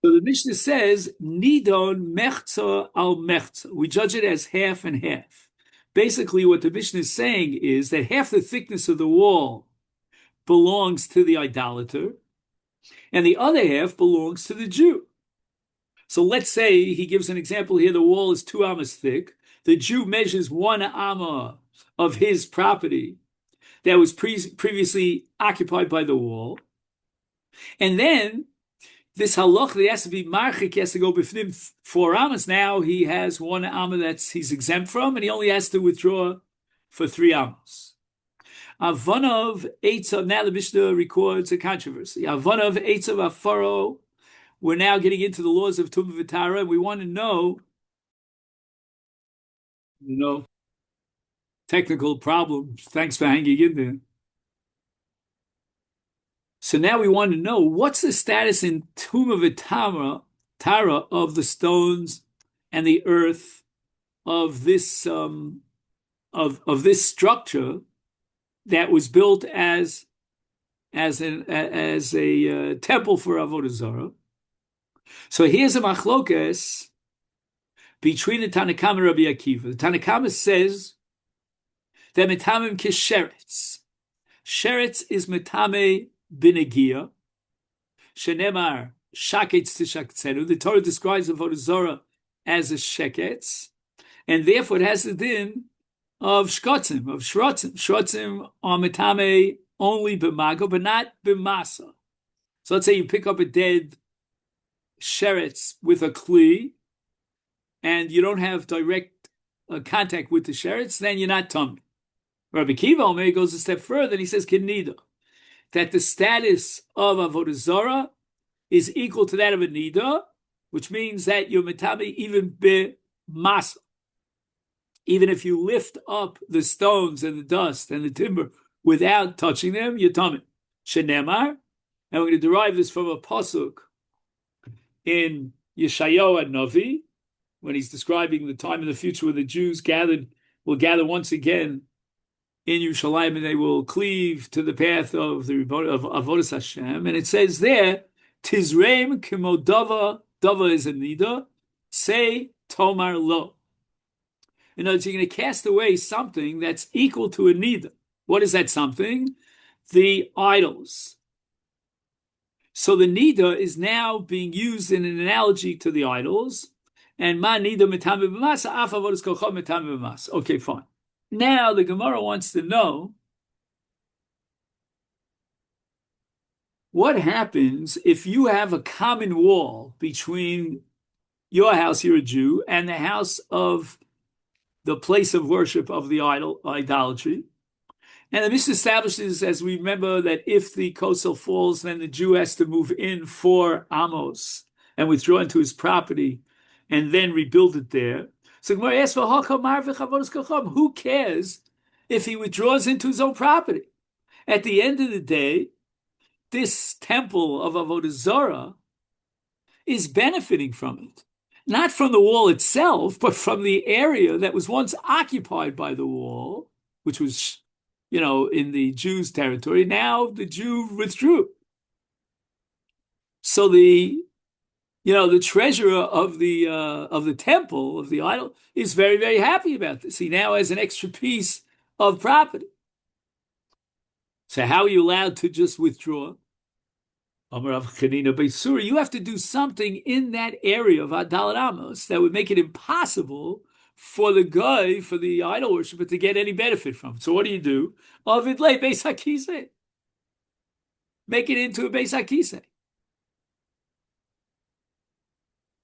So the Mishnah says, Nidon mechza al mechza. We judge it as half and half. Basically, what the Mishnah is saying is that half the thickness of the wall belongs to the idolater, and the other half belongs to the Jew. So let's say he gives an example here, the wall is 2 amas thick. The Jew measures 1 amma of his property that was previously occupied by the wall. And then this halach that has to be marchik, has to go b'fnim 4 amas. Now he has 1 amma that he's exempt from, and he only has to withdraw for 3 amas. Avonov Eitzav, now the Mishnah records a controversy. Avonov Eitzav Afaro, we're now getting into the laws of Tumah V'Tara, and we want to know, technical problem. Thanks for hanging in there. So now we want to know, what's the status in Tumah V'Tara of the stones and the earth of this of this structure that was built as a temple for Avoda Zara. So here's a machlokes between the Tanakama and Rabbi Akiva. The Tanakama says that metamim kisheretz. Sheretz is metame b'negia. Shenemar shaketz tishaketzenu. The Torah describes Avoda Zara as a sheketz, and therefore it has the din of shkotzim, of shrotzim. Shrotzim are metame only b'mago, but not b'masa. So let's say you pick up a dead sheretz with a kli, and you don't have direct contact with the sheretz, then you're not tummy. Rabbi Kiva Omer goes a step further, and he says kinida, that the status of Avodah Zara is equal to that of a nida, which means that you're metame even b'masa. Even if you lift up the stones and the dust and the timber without touching them, you're tummy. Shenemar, and we're going to derive this from a pasuk in Yeshayahu and Navi, when he's describing the time in the future when the Jews will gather once again in Yerushalayim, and they will cleave to the path of Avodas Hashem. And it says there, Tizreim kimodava, dava is a nida, say tomar lo. In other words, you're going to cast away something that's equal to a nida. What is that something? The idols. So the nida is now being used in an analogy to the idols. And ma nida metame b'masa, af avodas kocham metame b'masa. Okay, fine. Now the Gemara wants to know, what happens if you have a common wall between your house, you're a Jew, and the house of the place of worship of the idolatry. And the Mishnah establishes, as we remember, that if the kosel falls, then the Jew has to move in 4 amos and withdraw into his property and then rebuild it there. So Gemara asks, who cares if he withdraws into his own property? At the end of the day, this temple of Avodah Zara is benefiting from it. Not from the wall itself, but from the area that was once occupied by the wall, which was, in the Jews' territory. Now the Jew withdrew. So the treasurer of the temple, of the idol, is very, very happy about this. He now has an extra piece of property. So how are you allowed to just withdraw? You have to do something in that area of Adalat Amos that would make it impossible for the guy, for the idol worshiper, to get any benefit from it. So what do? Avidle Beis HaKisei. Make it into a Beis HaKisei.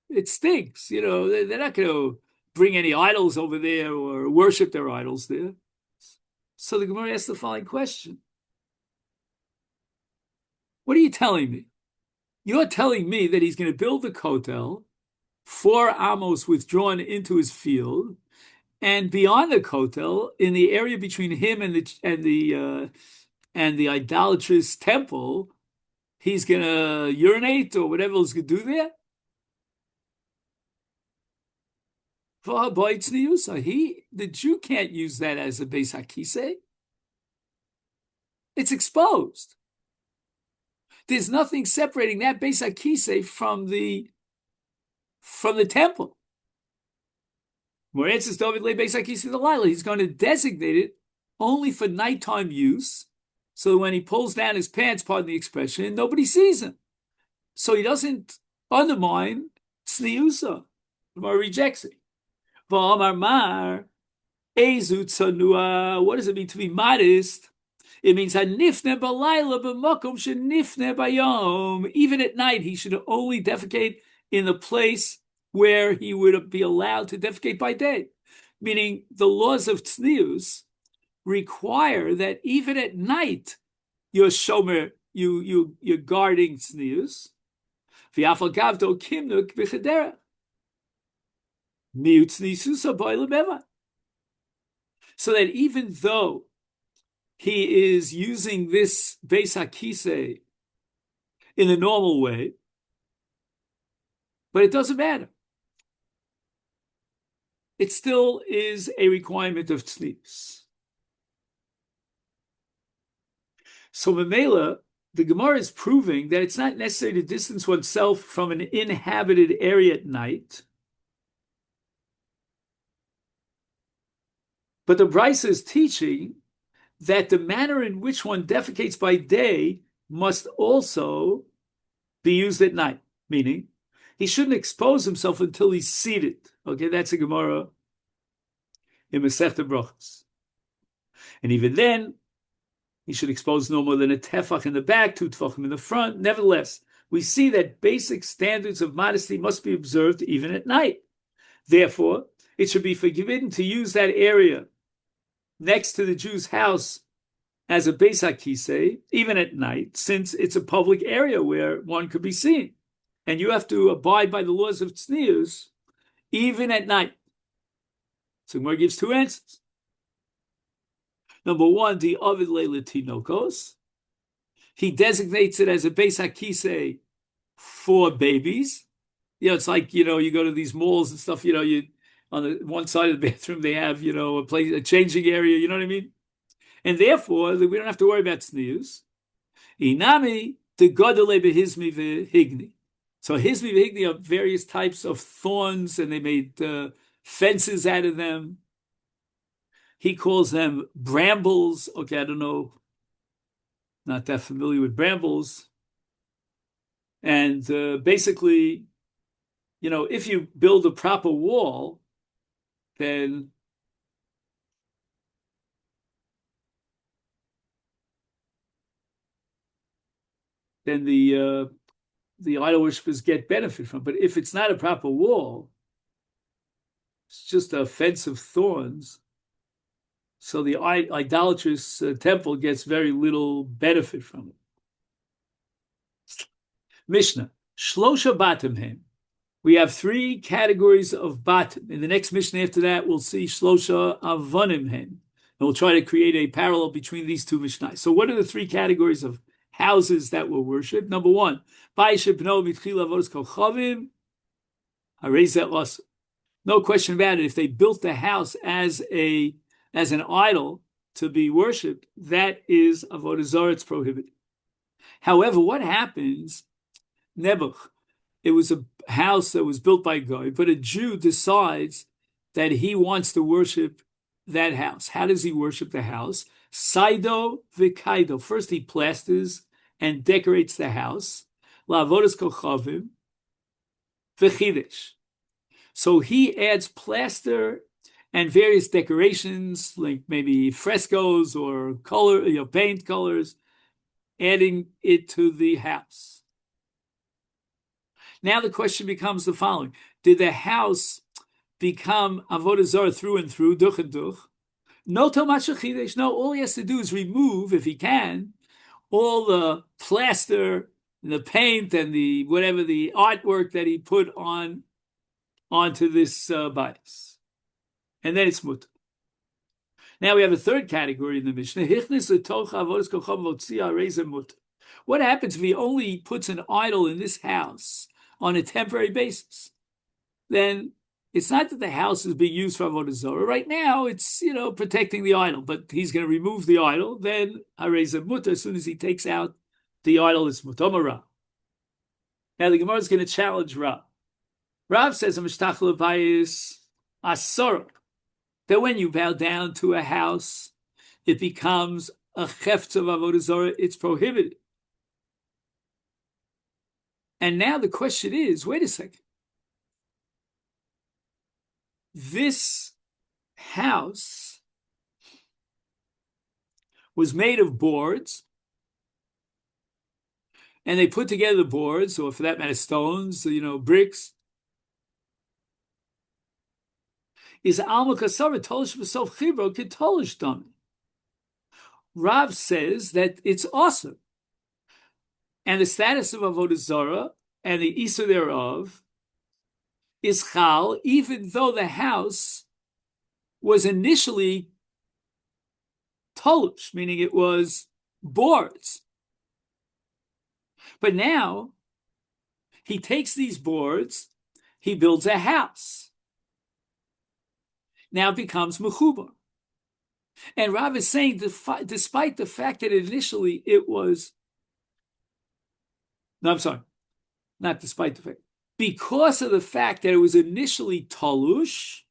It stinks. They're not going to bring any idols over there or worship their idols there. So the Gemara asks the following question. What are you telling me? You're telling me that he's going to build the kotel, 4 amos withdrawn into his field, and beyond the kotel, in the area between him and the idolatrous temple, he's going to urinate or whatever he's going to do there. The Jew can't use that as a Beis HaKisei. It's exposed. There's nothing separating that Beis HaKisei from the temple. Moretzes David Le Beis HaKisei the Laila. He's going to designate it only for nighttime use, so that when he pulls down his pants, pardon the expression, nobody sees him. So he doesn't undermine Tzniusa. Gemara rejects it. V'amar mar ezu tzanua. What does it mean to be modest? It means hanifne balayla b'makom shenifne bayom. Even at night, he should only defecate in the place where he would be allowed to defecate by day. Meaning the laws of tznius require that even at night you're shomer, you're guarding tznius. V'afal gavdo kimnuk b'chedera. So that even though he is using this Beis HaKisei in the normal way, but it doesn't matter. It still is a requirement of tznius. So Mamela, the Gemara is proving that it's not necessary to distance oneself from an inhabited area at night. But the Brisa is teaching that the manner in which one defecates by day must also be used at night, meaning he shouldn't expose himself until he's seated. Okay, that's a Gemara in Masechta Brachos. And even then, he should expose no more than a tefach in the back, 2 tefachim in the front. Nevertheless, we see that basic standards of modesty must be observed even at night. Therefore, it should be forbidden to use that area next to the Jew's house as a Beis HaKisei, even at night, since it's a public area where one could be seen. And you have to abide by the laws of tznius even at night. So Gemara gives 2 answers. Number 1, the Ovid Leila Tinokos. He designates it as a Beis HaKisei for babies. It's like, you go to these malls and stuff, you on the one side of the bathroom, they have, a changing area, you know what I mean? And therefore, we don't have to worry about tznius. Inami, the godele behizmi v'higni. So hizmi v'higni are various types of thorns, and they made fences out of them. He calls them brambles. Okay, I don't know, not that familiar with brambles. And basically, if you build a proper wall, then the idol worshippers get benefit from it. But if it's not a proper wall, it's just a fence of thorns, so the idolatrous temple gets very little benefit from it. Mishnah, Shlosha Batim Hem. We have 3 categories of batim. In the next Mishnah after that, we'll see Shlosha Avonim Hem. And we'll try to create a parallel between these 2 Mishnahs. So what are the 3 categories of houses that were worshipped? Number 1, no question about it. If they built the house as an idol to be worshipped, that is Avodah Zara, it's prohibited. However, what happens, Nebuch, it was a house that was built by Goy, but a Jew decides that he wants to worship that house. How does he worship the house? Saido v'kaido. First he plasters and decorates the house. La'avodas kochavim v'chidesh. So he adds plaster and various decorations, like maybe frescoes or color, paint colors, adding it to the house. Now the question becomes the following: did the house become Avodah Zarah through and through, duch and duch? No tomat shechidesh. No, all he has to do is remove, if he can, all the plaster, the paint, and the whatever the artwork that he put onto this bias, and then it's mutter. Now we have a 3rd category in the Mishnah. What happens if he only puts an idol in this house on a temporary basis? Then it's not that the house is being used for Avodah Zarah. Right now, it's protecting the idol, but he's going to remove the idol. Then harei ze mutter as soon as he takes out the idol is Mutoma Rav. Now the Gemara is going to challenge Rav. Rav says, "Mishtachel bayis asor," that when you bow down to a house, it becomes a chefetz of avodah zarah. It's prohibited. And now the question is, wait a second. This house was made of boards, and they put together the boards, or for that matter, stones, bricks. Is alma kasara tolish v'sof chibro ketolish dami. Rav says that it's awesome, and the status of avodah zarah and the issur thereof is chal, even though the house was initially tolush, meaning it was boards. But now he takes these boards, he builds a house. Now it becomes mechubar. And Rav is saying, despite the fact that initially it was, no, I'm sorry, not despite the fact, because of the fact that it was initially talush,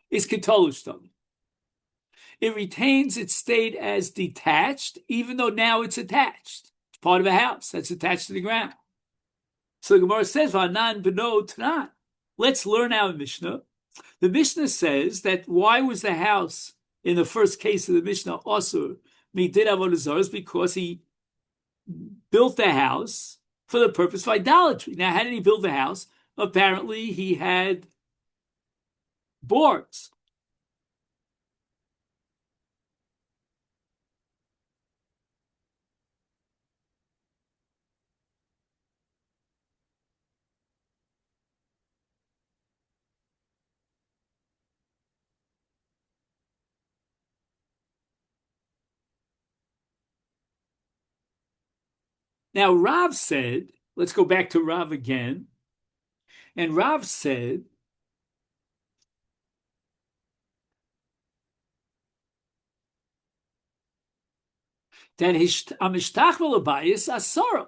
is ketolush dami. It retains its state as detached, even though now it's attached. It's part of a house that's attached to the ground. So the Gemara says, "V'anan b'no t'nan." Let's learn our Mishnah. The Mishnah says that why was the house in the first case of the Mishnah asur midin avodah zarah? Because he built the house for the purpose of idolatry. Now, how did he build the house? Apparently, he had boards. Now, Rav said, let's go back to Rav again. And Rav said that Amishtachvel Abayis Asoro.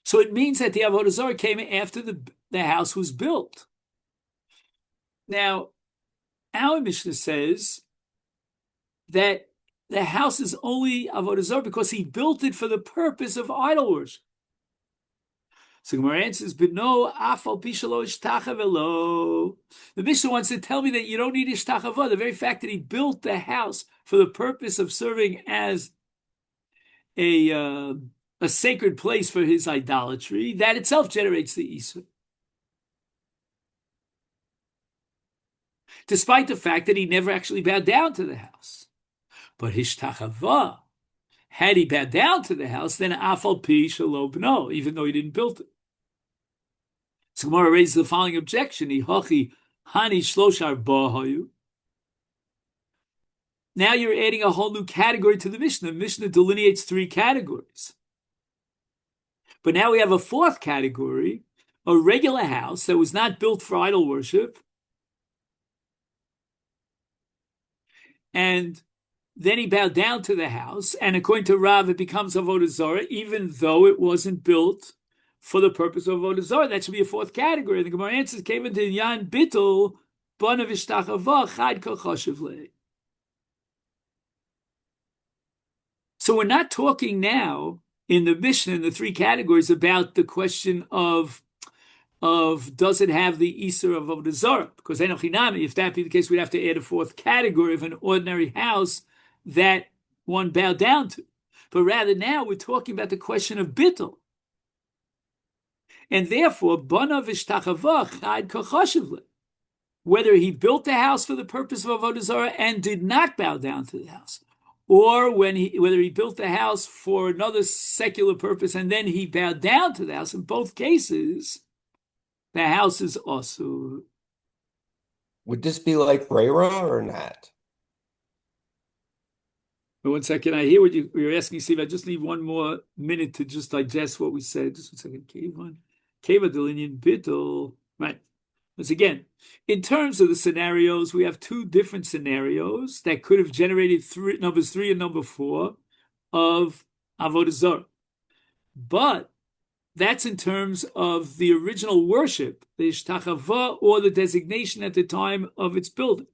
So it means that the Avodah Zarah came after the house was built. Now, our Mishnah says that the house is only Avodah Zarah because he built it for the purpose of idol worship. So Gemara answers, "B'no afal pishalo ishtachavelo." The Mishnah wants to tell me that you don't need ishtachavah. The very fact that he built the house for the purpose of serving as a sacred place for his idolatry, that itself generates the issur. Despite the fact that he never actually bowed down to the house. But hishtachavah, had he bowed down to the house, then afal pi shelo b'no, even though he didn't build it. So Gemara raises the following objection: Ihachi hani shloshar bahayu. Now you're adding a whole new category to the Mishnah. The Mishnah delineates 3 categories. But now we have a 4th category, a regular house that was not built for idol worship. And then he bowed down to the house, and according to Rav, it becomes Avodah Zarah, even though it wasn't built for the purpose of Avodah Zarah. That should be a 4th category. The Gemara answers, came into Yan Bittul, Banav Ishtachavah, Chad Kachashiv Le. So we're not talking now in the Mishnah, in the 3 categories, about the question of does it have the issur of Avodah Zarah? Because if that be the case, we'd have to add a 4th category of an ordinary house that one bowed down to. But rather now we're talking about the question of bittul. And therefore, banav ishtachavah chad kachashiv le. Whether he built the house for the purpose of Avodah Zarah and did not bow down to the house, or whether he built the house for another secular purpose and then he bowed down to the house, in both cases, the house is asur. Would this be like Brera or not? But 1 second, I hear what you're asking, Steve. I just need one more minute to just digest what we said. Just 1 second. Keva delinean bittel. Right. Once again, in terms of the scenarios, we have two different scenarios that could have generated numbers 3 and number 4 of Avodah Zarah. But that's in terms of the original worship, the Ishtachava, or the designation at the time of its building.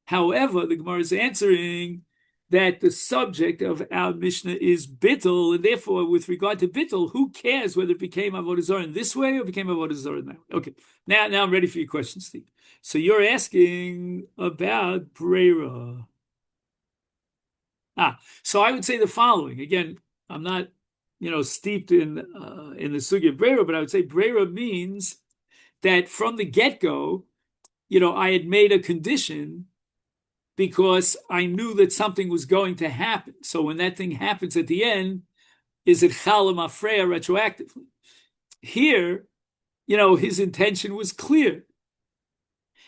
However, the Gemara is answering that the subject of our Mishnah is bittul, and therefore, with regard to bittul, who cares whether it became Avodah Zarah in this way or became Avodah Zarah in that way? Okay, now I'm ready for your question, Steve. So you're asking about Breira. So I would say the following. Again, I'm not, steeped in the sugya of Breira, but I would say Breira means that from the get-go, I had made a condition because I knew that something was going to happen. So when that thing happens at the end, is it chalam afreya retroactively? Here, his intention was clear.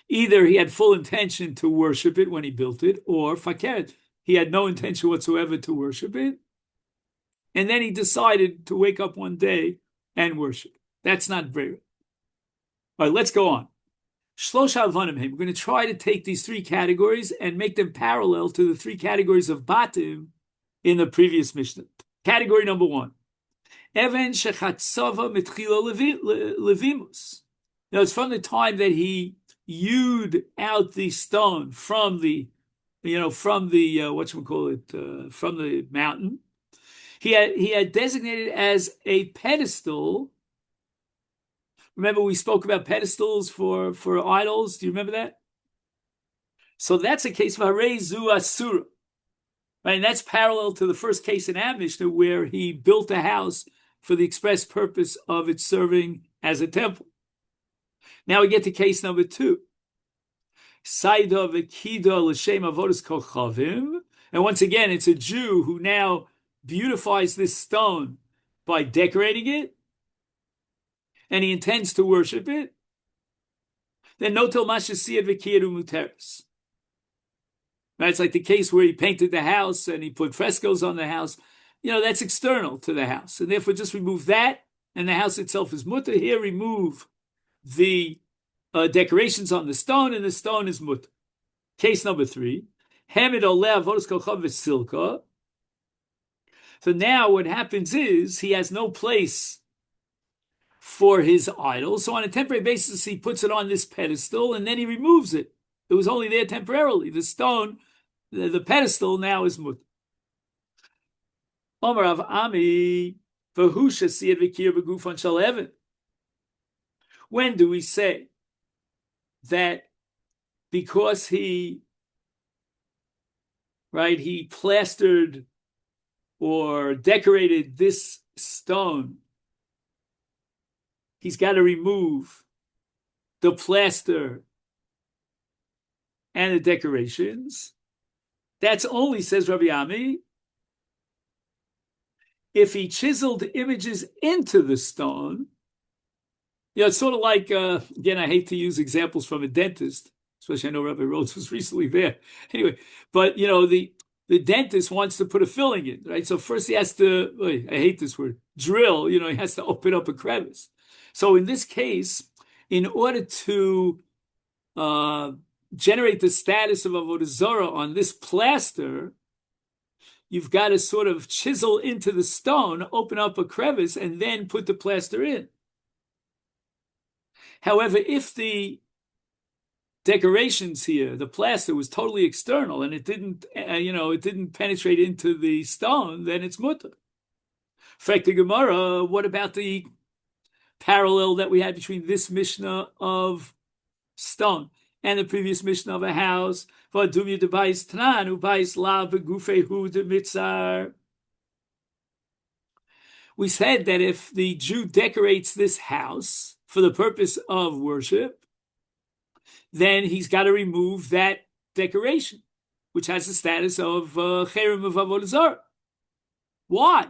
Either he had full intention to worship it when he built it, or fakert, he had no intention whatsoever to worship it. And then he decided to wake up one day and worship. That's not Breira. All right, let's go on. Shlosha Avanim. We're going to try to take these 3 categories and make them parallel to the 3 categories of Batim in the previous Mishnah. Category number 1. Even shechatzava mitchila levimus. Now it's from the time that he hewed out the stone from the from the mountain. He had designated as a pedestal. Remember, we spoke about pedestals for idols. Do you remember that? So that's a case of Harei Zu Asura. Right? And that's parallel to the first case in our Mishnah where he built a house for the express purpose of it serving as a temple. Now we get to case number 2. Saida v'kida l'shem avodas kochavim. And once again, it's a Jew who now beautifies this stone by decorating it, and he intends to worship it. Then notel mashasiyad v'kiyaru muteris. Right? It's like the case where he painted the house and he put frescoes on the house. That's external to the house, and therefore just remove that, and the house itself is mutter. Here, remove the decorations on the stone, and the stone is mutter. Case number 3. Hamid oleh avodas kochav v'silka. So now what happens is he has no place for his idol. So on a temporary basis, he puts it on this pedestal and then he removes it. It was only there temporarily. The stone, the pedestal now is mut. Omar of Ami, v'husha siyad v'kir b'gufan shaleven. When do we say that because he plastered or decorated this stone, he's got to remove the plaster and the decorations? That's only, says Rabbi Ami, if he chiseled images into the stone. It's sort of like, again, I hate to use examples from a dentist, especially I know Rabbi Rhodes was recently there. Anyway, but, the dentist wants to put a filling in, right? So first he has to, I hate this word, drill, he has to open up a crevice. So in this case, in order to generate the status of Avodah Zarah on this plaster, you've got to sort of chisel into the stone, open up a crevice, and then put the plaster in. However, if the decorations here, the plaster was totally external and it didn't penetrate into the stone, then it's mutter. Fact the Gemara, what about the parallel that we had between this Mishnah of stone and the previous Mishnah of a house? We said that if the Jew decorates this house for the purpose of worship, then he's got to remove that decoration, which has the status of cherem of Avodah Zarah. Why?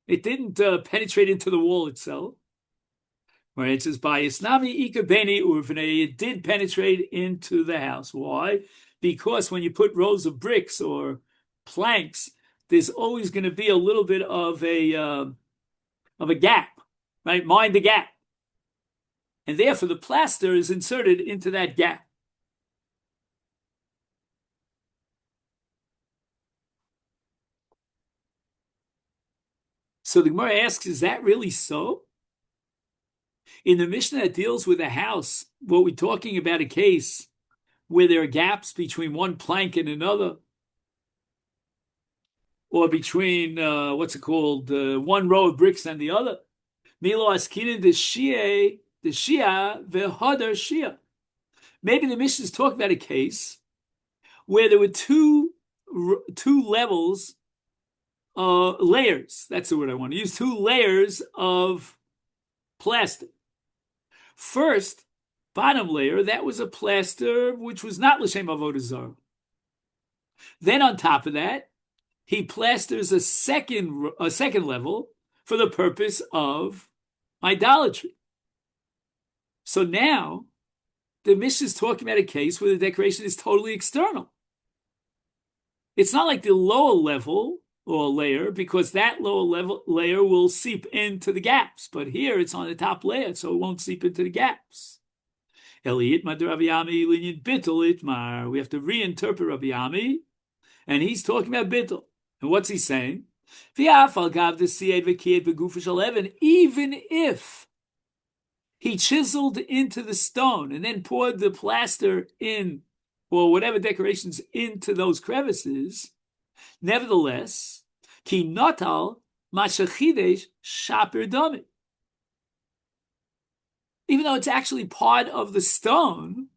It didn't penetrate into the wall itself. Right? It says, "Bayisnami ikabeni urvnei." It did penetrate into the house. Why? Because when you put rows of bricks or planks, there's always going to be a little bit of a gap, right? Mind the gap. And therefore the plaster is inserted into that gap. So the Gemara asks, is that really so? In the Mishnah that deals with a house, what we're talking about a case where there are gaps between one plank and another, or between one row of bricks and the other. Milo askinin the shia v'hodar shia. Maybe the Mishnah is talking about a case where there were two levels, layers. That's the word I want to use. Two layers of plaster. First, bottom layer, that was a plaster which was not l'shem avodah zara. Then on top of that, he plasters a second level for the purpose of idolatry. So now the Mishnah is talking about a case where the decoration is totally external. It's not like the lower level or layer, because that lower level layer will seep into the gaps. But here it's on the top layer, so it won't seep into the gaps. We have to reinterpret Rabbi Yami, and he's talking about bittul. And what's he saying? Even if he chiseled into the stone and then poured the plaster in, or whatever decorations, into those crevices, nevertheless, ki notal mashachidesh shaper dami. Even though it's actually part of the stone,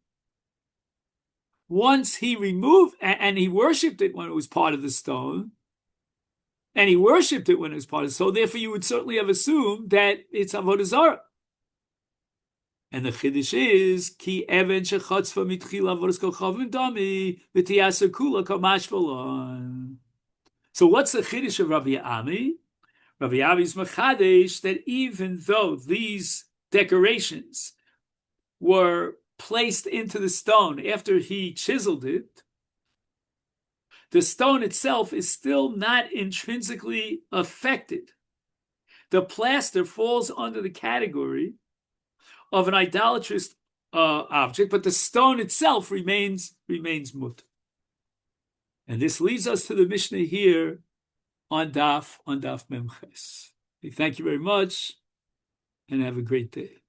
once he removed, and he worshipped it when it was part of the stone, and he worshipped it when it was part of the stone, therefore you would certainly have assumed that it's Avodah Zara. And the chiddush is ki even shechatzva mitchila avodas kol chavim dami v'tiyaser kula kamash v'lon. So what's the chiddush of Rabbi Ami? Rabbi Ami's machadesh that even though these decorations were placed into the stone after he chiseled it, the stone itself is still not intrinsically affected. The plaster falls under the category of an idolatrous object, but the stone itself remains mut. And this leads us to the Mishnah here on Daf Memches. Thank you very much, and have a great day.